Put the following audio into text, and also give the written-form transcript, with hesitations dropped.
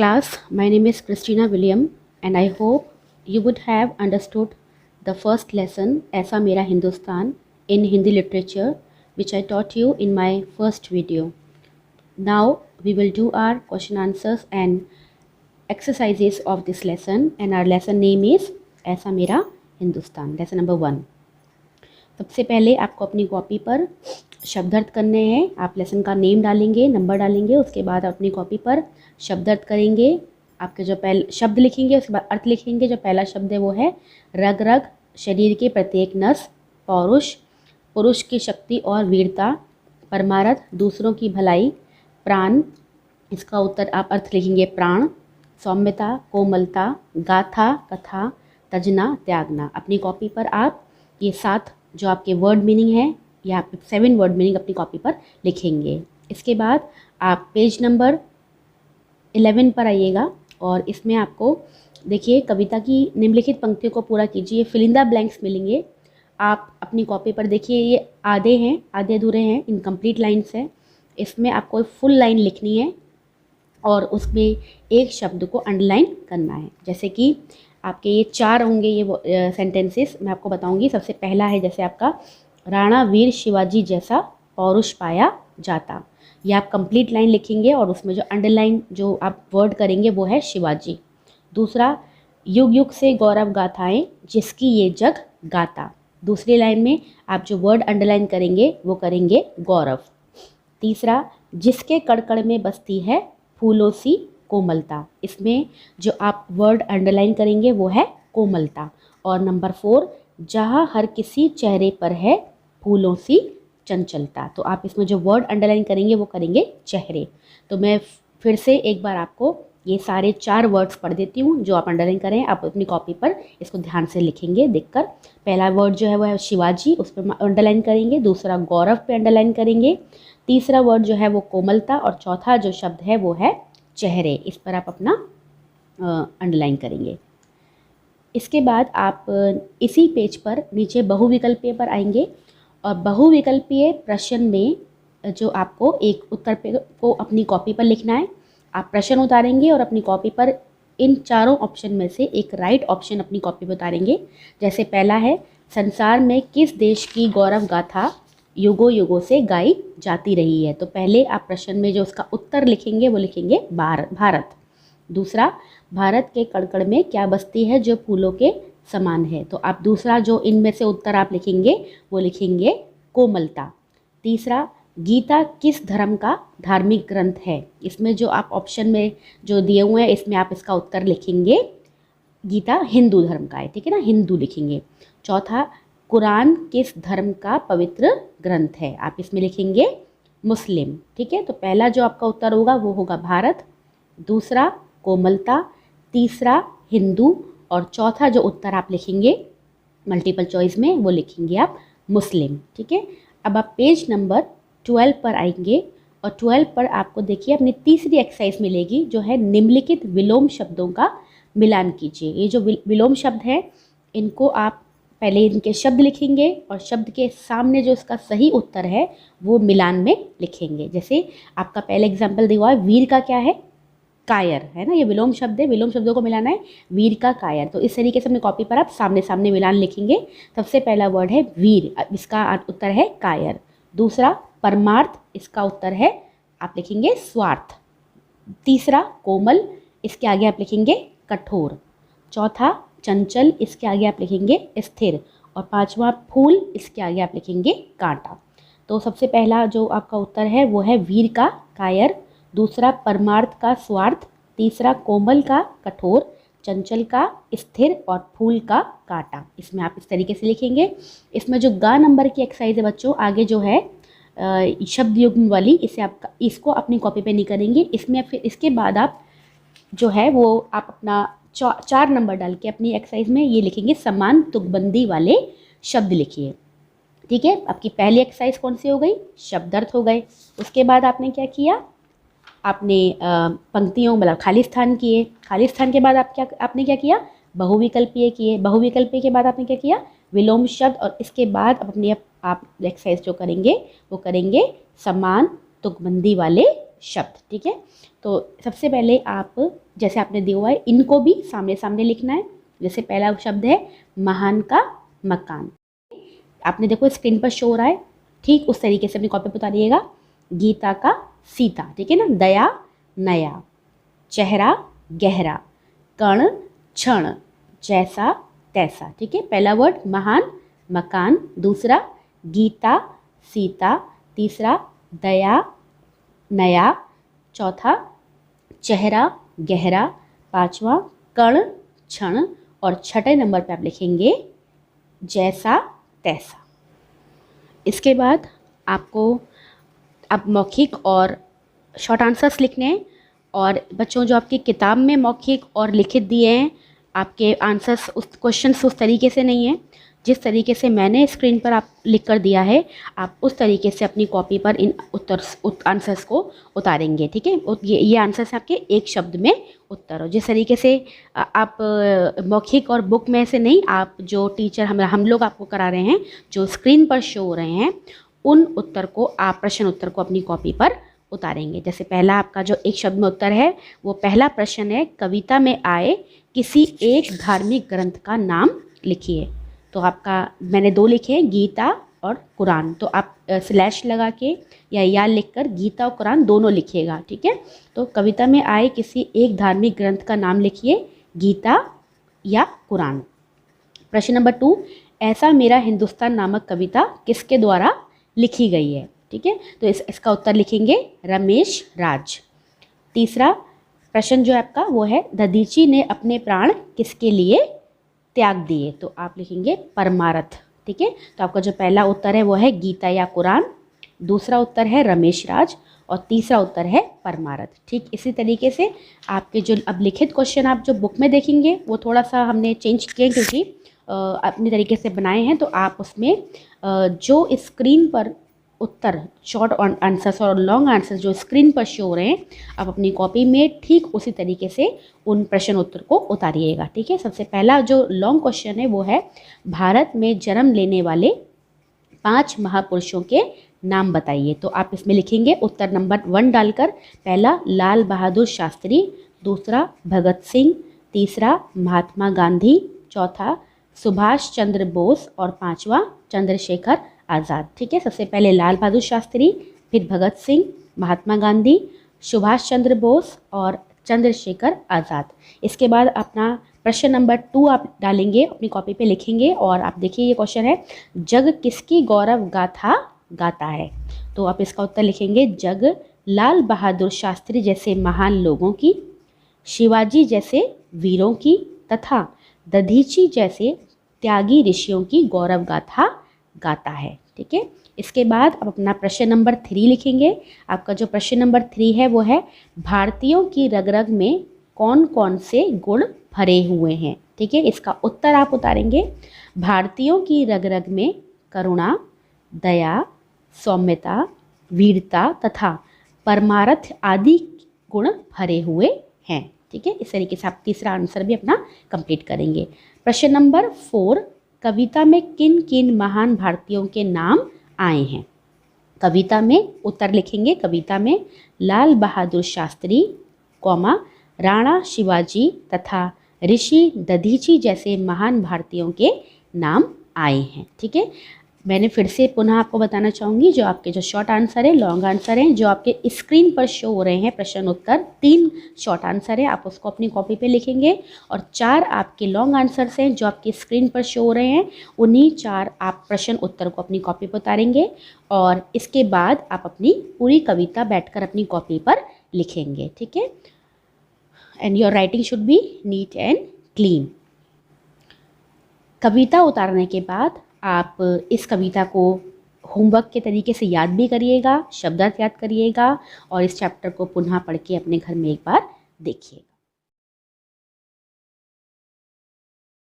Class, my name is Christina William and I hope you would have understood the first lesson ऐसा मेरा Hindustan in Hindi literature which I taught you in my first video. Now we will do our question answers and exercises of this lesson and our lesson name is ऐसा मेरा Hindustan. Lesson number 1. सबसे पहले आपको अपनी copy पर शब्दार्थ करने हैं. आप लेसन का नेम डालेंगे, नंबर डालेंगे, उसके बाद अपनी कॉपी पर शब्दार्थ करेंगे. आपके जो पहले शब्द लिखेंगे उसके बाद अर्थ लिखेंगे. जो पहला शब्द है वो है रग रग, शरीर के प्रत्येक नस. पौरुष, पुरुष की शक्ति और वीरता. परमारथ, दूसरों की भलाई. प्राण, इसका उत्तर आप अर्थ लिखेंगे प्राण. सौम्यता, कोमलता. गाथा, कथा. तजना, त्यागना. अपनी कॉपी पर आप ये 7 जो आपके वर्ड मीनिंग है या आप 7 वर्ड मीनिंग अपनी कॉपी पर लिखेंगे. इसके बाद आप पेज नंबर 11 पर आइएगा और इसमें आपको देखिए कविता की निम्नलिखित पंक्तियों को पूरा कीजिए. फिल इन द ब्लैंक्स मिलेंगे. आप अपनी कॉपी पर देखिए ये आधे हैं, आधे अधूरे हैं, इनकम्प्लीट लाइन्स है. इसमें आपको फुल लाइन लिखनी है और उसमें एक शब्द को अंडरलाइन करना है. जैसे कि आपके ये 4 होंगे ये सेंटेंसेस मैं आपको बताऊंगी. सबसे पहला है जैसे आपका राणा वीर शिवाजी जैसा पौरुष पाया जाता. ये आप कंप्लीट लाइन लिखेंगे और उसमें जो अंडरलाइन जो आप वर्ड करेंगे वो है शिवाजी. दूसरा, युग युग से गौरव गाथाएं जिसकी ये जग गाता. दूसरी लाइन में आप जो वर्ड अंडरलाइन करेंगे वो करेंगे गौरव. तीसरा, जिसके कड़कड़ में बसती है फूलों सी कोमलता. इसमें जो आप वर्ड अंडरलाइन करेंगे वो है कोमलता. और नंबर 4, जहाँ हर किसी चेहरे पर है फूलों सी चंचलता. तो आप इसमें जो वर्ड अंडरलाइन करेंगे वो करेंगे चेहरे. तो मैं फिर से एक बार आपको ये सारे 4 वर्ड्स पढ़ देती हूँ जो आप अंडरलाइन करें. आप अपनी कॉपी पर इसको ध्यान से लिखेंगे देखकर. पहला वर्ड जो है वो है शिवाजी, उस पर अंडरलाइन करेंगे. दूसरा गौरव पे अंडरलाइन करेंगे. तीसरा वर्ड जो है वो कोमलता और चौथा जो शब्द है वो है चेहरे. इस पर आप अपना अंडरलाइन करेंगे. इसके बाद आप इसी पेज पर नीचे बहुविकल्पीय पर आएंगे और बहुविकल्पीय प्रश्न में जो आपको एक उत्तर को अपनी कॉपी पर लिखना है. आप प्रश्न उतारेंगे और अपनी कॉपी पर इन चारों ऑप्शन में से एक राइट ऑप्शन अपनी कॉपी पर उतारेंगे. जैसे पहला है संसार में किस देश की गौरव गाथा युगों युगों से गाई जाती रही है. तो पहले आप प्रश्न में जो उसका उत्तर लिखेंगे वो लिखेंगे भारत. दूसरा, भारत के कड़कड़ में क्या बसती है जो फूलों के समान है. तो आप दूसरा जो इनमें से उत्तर आप लिखेंगे वो लिखेंगे कोमलता. तीसरा, गीता किस धर्म का धार्मिक ग्रंथ है. इसमें जो आप ऑप्शन में जो दिए हुए हैं इसमें आप इसका उत्तर लिखेंगे गीता हिंदू धर्म का है. ठीक है ना, हिंदू लिखेंगे. चौथा, कुरान किस धर्म का पवित्र ग्रंथ है. आप इसमें लिखेंगे मुस्लिम. ठीक है, तो पहला जो आपका उत्तर होगा वो होगा भारत. दूसरा कोमलता. तीसरा हिंदू. और चौथा जो उत्तर आप लिखेंगे मल्टीपल चॉइस में वो लिखेंगे आप मुस्लिम. ठीक है, अब आप पेज नंबर 12 पर आएंगे और 12 पर आपको देखिए अपनी तीसरी एक्सरसाइज मिलेगी जो है निम्नलिखित विलोम शब्दों का मिलान कीजिए. ये जो विलोम शब्द है इनको आप पहले इनके शब्द लिखेंगे और शब्द के सामने जो इसका सही उत्तर है वो मिलान में लिखेंगे. जैसे आपका पहले एग्जाम्पल दिया हुआ है वीर का क्या है, कायर है ना. ये विलोम शब्द है, विलोम शब्दों को मिलाना है. वीर का कायर. तो इस तरीके से अपनी कॉपी पर आप सामने सामने मिलान लिखेंगे. सबसे पहला वर्ड है वीर, इसका उत्तर है कायर. दूसरा परमार्थ, इसका उत्तर है आप लिखेंगे स्वार्थ. तीसरा कोमल, इसके आगे आप लिखेंगे कठोर. चौथा चंचल, इसके आगे आप लिखेंगे स्थिर. और पांचवा फूल, इसके आगे आप लिखेंगे कांटा. तो सबसे पहला जो आपका उत्तर है वो है वीर का कायर. दूसरा परमार्थ का स्वार्थ. तीसरा कोमल का कठोर. चंचल का स्थिर और फूल का कांटा. इसमें आप इस तरीके से लिखेंगे. इसमें जो गा नंबर की एक्सरसाइज है बच्चों आगे जो है शब्द युग्म वाली, इसे आप इसको अपनी कॉपी पे नहीं करेंगे. इसमें फिर इसके बाद आप जो है वो आप अपना 4 नंबर डाल के अपनी एक्सरसाइज में ये लिखेंगे समान तुकबंदी वाले शब्द लिखिए. ठीक है, आपकी पहली एक्सरसाइज कौन सी हो गई, शब्दार्थ हो गए. उसके बाद आपने क्या किया, आपने पंक्तियों मतलब खाली स्थान किए. खाली स्थान के बाद आपने क्या किया, बहुविकल्पीय किए. बहुविकल्पीय के बाद आपने क्या किया, विलोम शब्द. और इसके बाद अपनी आप एक्सरसाइज जो करेंगे वो करेंगे समान तुकबंदी वाले शब्द. ठीक है, तो सबसे पहले आप जैसे आपने दिया हुआ है, इनको भी सामने सामने लिखना है। जैसे पहला शब्द है महान का मकान, आपने देखो स्क्रीन पर शो हो रहा है, ठीक उस तरीके से अपनी कॉपी पर उतारिएगा। गीता का सीता, ठीक है ना। दया नया, चेहरा गहरा, कण क्षण, जैसा तैसा, ठीक है। पहला वर्ड महान मकान, दूसरा गीता सीता, तीसरा दया नया, चौथा चेहरा गहरा, पांचवा कण क्षण, और छठे नंबर पे आप लिखेंगे जैसा तैसा। इसके बाद आपको अब मौखिक और शॉर्ट आंसर्स लिखने हैं। और बच्चों, जो आपकी किताब में मौखिक और लिखित दिए हैं, आपके आंसर्स उस क्वेश्चंस उस तरीके से नहीं है। जिस तरीके से मैंने स्क्रीन पर आप लिख कर दिया है, आप उस तरीके से अपनी कॉपी पर इन आंसर्स को उतारेंगे, ठीक है। ये आंसर्स आपके एक शब्द में उत्तर हो। जिस तरीके से आप मौखिक और बुक में से नहीं, आप जो टीचर हम लोग आपको करा रहे हैं, जो स्क्रीन पर शो हो रहे हैं, उन उत्तर को आप प्रश्न उत्तर को अपनी कॉपी पर उतारेंगे। जैसे पहला आपका जो एक शब्द में उत्तर है, वो पहला प्रश्न है, कविता में आए किसी एक धार्मिक ग्रंथ का नाम लिखिए। तो आपका मैंने दो लिखे हैं, गीता और कुरान। तो आप स्लैश लगा के या लिखकर गीता और कुरान दोनों लिखिएगा, ठीक है। तो कविता में आए किसी एक धार्मिक ग्रंथ का नाम लिखिए, गीता या कुरान। प्रश्न नंबर 2, ऐसा मेरा हिंदुस्तान नामक कविता किसके द्वारा लिखी गई है, ठीक है। तो इसका उत्तर लिखेंगे रमेश राज। तीसरा प्रश्न जो है आपका वो है, दधीची ने अपने प्राण किसके लिए त्याग दिए। तो आप लिखेंगे परमारथ, ठीक है। तो आपका जो पहला उत्तर है वो है गीता या कुरान, दूसरा उत्तर है रमेश राज, और तीसरा उत्तर है परमारथ। ठीक इसी तरीके से आपके जो अब लिखित क्वेश्चन आप जो बुक में देखेंगे, वो थोड़ा सा हमने चेंज किए क्योंकि अपने तरीके से बनाए हैं। तो आप उसमें जो स्क्रीन पर उत्तर शॉर्ट आंसर्स और लॉन्ग आंसर्स जो स्क्रीन पर शो हो रहे हैं, आप अपनी कॉपी में ठीक उसी तरीके से उन प्रश्न उत्तर को उतारिएगा, ठीक है। सबसे पहला जो लॉन्ग क्वेश्चन है वो है, भारत में जन्म लेने वाले 5 महापुरुषों के नाम बताइए। तो आप इसमें लिखेंगे उत्तर नंबर 1 डालकर, पहला लाल बहादुर शास्त्री, दूसरा भगत सिंह, तीसरा महात्मा गांधी, चौथा सुभाष चंद्र बोस, और पांचवा चंद्रशेखर आज़ाद, ठीक है। सबसे पहले लाल बहादुर शास्त्री, फिर भगत सिंह, महात्मा गांधी, सुभाष चंद्र बोस और चंद्रशेखर आज़ाद। इसके बाद अपना प्रश्न नंबर 2 आप डालेंगे, अपनी कॉपी पे लिखेंगे। और आप देखिए ये क्वेश्चन है, जग किसकी गौरव गाथा गाता है। तो आप इसका उत्तर लिखेंगे, जग लाल बहादुर शास्त्री जैसे महान लोगों की, शिवाजी जैसे वीरों की, तथा दधीची जैसे त्यागी ऋषियों की गौरव गाथा गाता है, ठीक है। इसके बाद आप अपना प्रश्न नंबर 3 लिखेंगे। आपका जो प्रश्न नंबर 3 है वो है, भारतीयों की रग रग में कौन कौन से गुण भरे हुए हैं, ठीक है। इसका उत्तर आप उतारेंगे, भारतीयों की रग रग में करुणा, दया, सौम्यता, वीरता तथा परमारथ आदि गुण भरे हुए हैं, ठीक है। इस तरीके से आप तीसरा आंसर भी अपना कंप्लीट करेंगे। प्रश्न नंबर 4, कविता में किन किन महान भारतीयों के नाम आए हैं। कविता में उत्तर लिखेंगे, कविता में लाल बहादुर शास्त्री, कौमा राणा शिवाजी तथा ऋषि दधीची जैसे महान भारतीयों के नाम आए हैं, ठीक है। मैंने फिर से पुनः आपको बताना चाहूँगी, जो आपके जो शॉर्ट आंसर है, लॉन्ग आंसर हैं, जो आपके स्क्रीन पर शो हो रहे हैं प्रश्न उत्तर, 3 शॉर्ट आंसर है, आप उसको अपनी कॉपी पे लिखेंगे। और 4 आपके लॉन्ग आंसर्स हैं जो आपकी स्क्रीन पर शो हो रहे हैं, उन्हीं 4 आप प्रश्न उत्तर को अपनी कॉपी पर उतारेंगे। और इसके बाद आप अपनी पूरी कविता बैठकर अपनी कॉपी पर लिखेंगे, ठीक है। And your writing should be neat and clean. कविता उतारने के बाद आप इस कविता को होमवर्क के तरीके से याद भी करिएगा, शब्दार्थ याद करिएगा, और इस चैप्टर को पुनः पढ़ के अपने घर में एक बार देखिएगा।